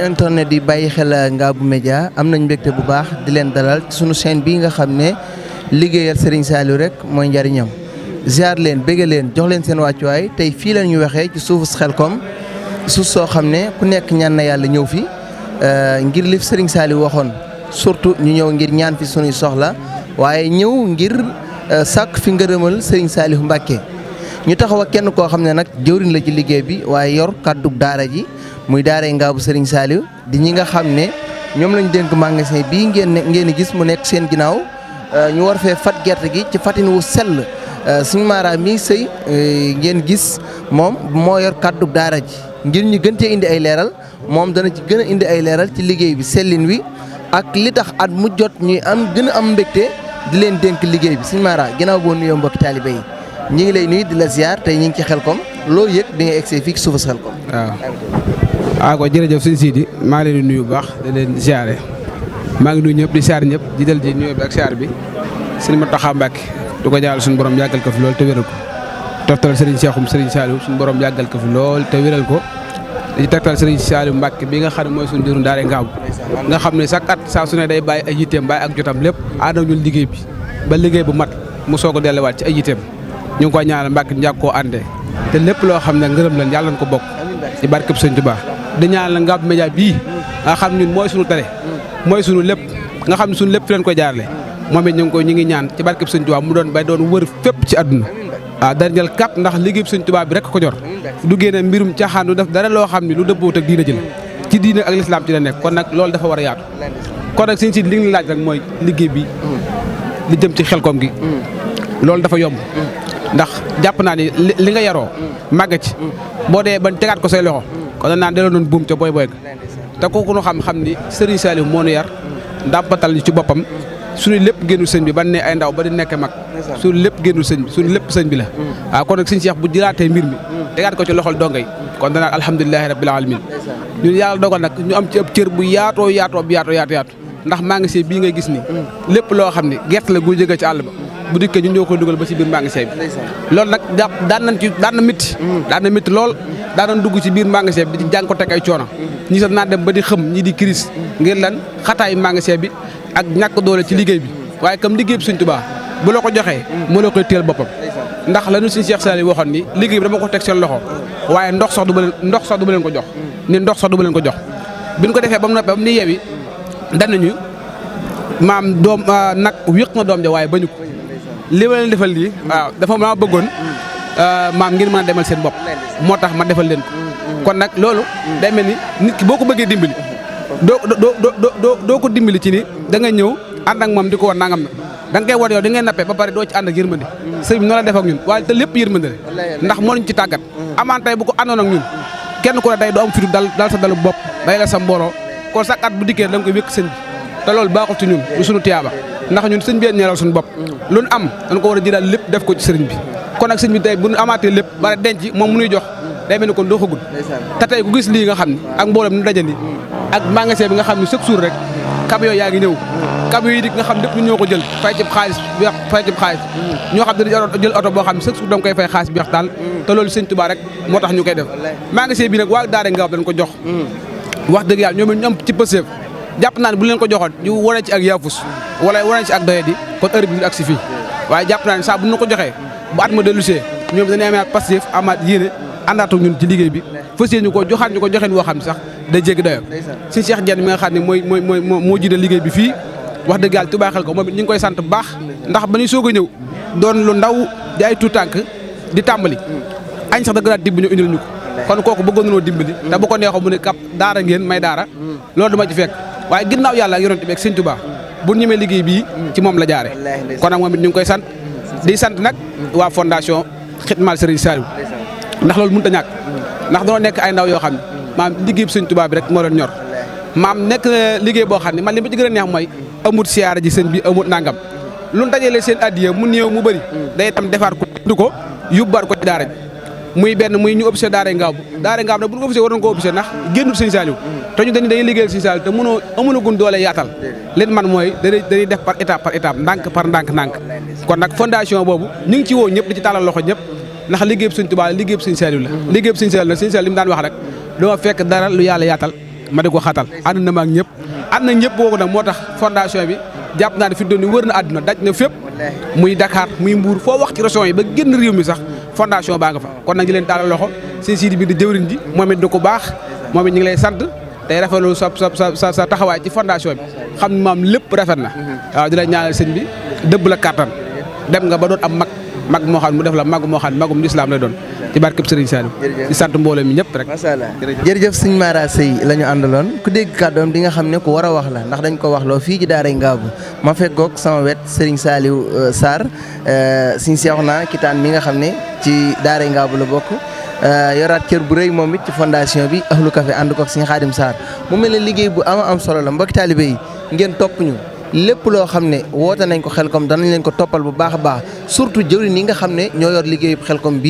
internet di bàyyi xel Ngabou Média am nañ mbégte bu baax di leen dalal ci sunu chaîne bii nga xam ne liggéeyal Serigne Saliou rek mooy njariñam ziar leen bëgg leen jox leen seen wàccuwaay tey fii la ñu waxee ci suufu Xelkom suuf soo xam ne ku nekk ñaan na yàlla ñëw fi ngir li Serigne Saliou waxoon surtout ñu ñëw ngir ñaan fi sunuy soxla waaye ñëw ngir sàkk fi ngërëmal Serigne Saliou Mbacké ñu taxaw ak kenn koo xam ne nag jëwriñ la ci liggéey bi waaye yor kàddu daara ji muy daaray Ngabou Serigne Saliou di ñi nga xam ne ñoom lañ dénk magasin bii ngeen gis mu nekk seen ginnaaw ñu war fee fat gerte gi ci fatin wu sell suñu maara mi sëy ngeen gis moom moo yor kàddu daara ji ngir ñu gën cee indi ay leeral moom dana ci gën a indi ay leeral ci liggéey bi sellin wi ak li tax at mu jot ñuy gën a am mbégte di leen dénk liggéey bi suñu maara ginnaaw boo nuyoo mbokki taalibe yi ñi ngi lay nuyu di la ziar tey ñu ngi ci Xelcom loolu yëg bi nga egsee fii ci suufas Xelcom. waaw ko jërëjëf sëñ Sidi maa ngi leen di nuyu bu baax di leen ziare maa ngi nuyu ñëpp di ziar ñëpp di dal ci nuyoo bi ak ziar bi sëñ Mountakha Mbacké du ko jaal suñu borom yàggal ko fi lool te wéral ko toftal Serigne Cheikhoum Serigne Saliou suñu borom yàggal ko fi lool te wéral ko di tegtal Serigne Saliou Mbacké bi nga xam ne mooy suñu jëru daaray Ngabou nga xam ne chaque at saa su ne day bàyyi ay yitteem bàyyi ak jotam lépp ànd ak ñun liggéey bi ba liggéey bu mat mu soog a delluwaat ci ay yitteem ñu ngi koy ñaanal Mbacké njàkk koo àndee te lépp loo xam ne ngërëm lan yàlla nañ ko bokk ci barkeb Sëñ Tuubaa di ñaanal Ngabou Média bii nga xam ñun mooy suñu télé mooy suñu lépp nga xam ne suñu lépp fi leen koy jaarale moom it ñu ngi ñaan ci barkeb Sëñ Tuubaa mu doon wër fépp ci àdduna waaw dara jël kap ndax liggéey Sëñ Tuubaa bi rek ko ñor du génne mbirum caaxaan du def dara loo xam ne lu dëppoot ak diina jël ci diina ak lislaam ci la nekk kon nag loolu dafa war a yaatu kon nag sëñ si li nga laaj rek mooy liggéey bi li jëm ci Xelcom gi loolu dafa yomb ndax jàpp naa ni li nga yaroo màgg ci boo dee ba tegaat ko say loxo kon naan delloo noonu buum ca boy boy te kooku nu xam ni Serigne Saliou moo nu yar ndàmpatal ñu ci boppam suñu lépp génnul sëñ bi ban ne ay ndaw ba di nekk mag suñu lépp génnul sëñ bi suñu lépp sëñ bi la waaw kon nag sëñ Cheikh bu jëlaatee mbir mi tegaat ko ci loxol dongay kon danaan alhamdulilahi rabbil alamin ñun yàlla dogal nag ñu am ci ab cër bu yaatoo ndax magasin bii ngay gis ni lépp loo xam ne gerte la gu jóge ci àll ba bu dikkee ñun ñoo koy dugal ba ci biir magasin bi loolu nag daan na métti lool daan nañ dugg ci biir magasin bi di jàng ko teg ay coono ñi sax naa dem ba di xëm ñi di crise ngir lan xataay magasin bi ak ñàkk doole ci liggéey bi waaye comme liggéey bi Sëñ Tuubaa bu la ko joxee moo la koy téel boppam ndax la ñu Sëñ Cheikh Saliou waxoon ni liggéey bi dama ko teg seen loxo waaye ndox sax du ma leen ko jox ni ndox sax du ma leen ko jox biñ ko defee ba mu noppee ba mu ni yewi dan nañu maam doom nag wéq na doom ja waaye bañu ko li ma leen defal lii waaw dafa ma bëggoon maam ngir mën a demal seen bopp moo tax ma defal leen ko kon nag loolu day mel ni nit ki boo ko bëggee dimbali doo ko dimbali ci ni da nga ñëw ànd ak moom di ko war nangam na da nga koy war yow di ngay nappee ba pare doo ci ànd ak yërmande sëñ bi noonu la def ak ñun waaye te lépp yërmande la ndax moo ñu ci tàggat amaan tey bu ko àndoon ak ñun kenn ku ne day doo am fitu dal sa dalu bopp day la sa mbooloo kon chaque at bu dikkee da nga koy wékk sëñ bi te loolu baaxul ci ñun du suñu tiyaaba ndax ñun sëñ bi ñeelal suñu bopp lu ñu am dañ ko war a jëlaat lépp def ko ci sëriñ bi kon nag sëñ bi tey bu ñu amaatee lépp bare denc moom mu nuy jox day mel ni kon doo xagul te tey ku gis lii nga xam ne ak mbooloo ni dajandi ak magasin bi nga xam ne chaque jour rek camion yaa ngi ñëw camion yi di nga xam lépp ñu ñoo ko jël fay ci xaalis ñoo xam ne dañu jël oto boo xam ne chaque jour danga koy fay xaalis bi wax daal te loolu Sëñ Tuubaa rek moo tax ñu koy def magasin bi nag waa daara Ngabou dañ ko jox wax dëgg yàlla ñoom ñu am ci pëseef jàpp naa ne bu leen ko joxoon ñu wane ci ak yaafus wala wane ci ak doyadi kon heure bi ak si fii waaye jàpp naa ne saa bu ñu ko joxee bu at ma dellusee ñoom dañuy amaat passif amaat yéene àndaat ak ñun ci liggéey bi fas yéene ñu ko joxaat ñu ko joxeen woo xam ne sax day jéggi dayoo si Cheikh Diène mi nga xam ne moo jiite liggéey bi fii wax dëgg yàlla Touba Xelcom moom it ñu ngi koy sant bu baax ndax ba ñuy soog a ñëw doon lu ndaw di ay tuut tànk di tàmbali añ sax da gënaat dibb ñu indil ñu ko kon kooku bëggoon nañoo dimbali te bu ko neexoo mu ne kap daara ngeen may daara loolu duma ci fekk waaye ginnaaw yàlla ak yonent bi ak Sëñ Tuubaa bu ñemee liggéey bii ci moom la jaare kon nag moom it ñu ngi koy sant di sant nag waa fondation Xidmal Serigne Saliou ndax loolu mënut a ñàkk ndax dañoo nekk ay ndaw yoo xam ne maam liggéey bi Sëñ Tuubaa bi rek moo leen ñor maam nekk liggéey boo xam ne man li ma ci gën a neex mooy amut siyaara ji sëñ bi amut nangam lu dajalee seen addiya mu néew mu bëri day tam defaat ko du ko yóbbaat ko ci daara ji muy benn muy ñu officier daara Ngabou nag bu ñu officier war nañ ko officier ndax génnul Sëñ Saliou te ñu dañuy liggéeyal Sëñ Saliou te mënoo amulagun doole yaatal leen man mooy dañuy def par étape ndànk par ndànk kon nag fondation boobu ñu ngi ci woo ñëpp di ci tàllal loxo ñëpp ndax liggéey Sëñ Tuubaa liggéey Sëñ Saliou la liggéey Sëñ Saliou la Sëñ Saliou li mu daan wax rek dama fekk dara lu yàlla yaatal ma di ko xatal ànd na ma ak ñëpp ànd na ñëpp boobu nag moo tax fondation bi jàpp naa ne fi doon ni wër na àdduna daj na fépp muy Dakar muy Mbour foo wax ci région yi ba génn réew mi sax fondation baa nga fa kon nag ñu leen tàllal loxo seen siidi bi di jëwriñ ji moom it di ko baax moom it ñu ngi lay sant tey rafetlu sa taxawaay ci fondation bi xam ne maam lépp rafet na waaw di la ñaanal sëñ bi dëbb la kàttan dem nga ba doon am mag moo xam ne mu def la mag moo xam ne magum lislaam lay doon ci barkeb Serigne Saliou di sant mbooloo mi ñëpp rek. macha allah jërëjëf sëñ Mara Seye la ñu àndaloon ku dégg kàddoom di nga xam ne ku war a wax la ndax dañ ko wax loo fii ci daaray Ngabou ma fekkoog sama wet Serigne Saliou Sarr sëñ Cheikhouna Kitaan mi nga xam ne ci daaray Ngabou la bokk yoraat cër bu rëy moom it ci fondation bi Ahlu Café ànd koog sëñ Xaadim Sarr mu mel ne liggéey bu am solo la mbokki taalibe yi ngeen topp ñu lépp loo xam ne woote nañ ko Xelcom danañ leen ko toppal bu baax a baax surtout jëwriñ yi nga xam ne ñoo yor liggéeyu Xelcom bii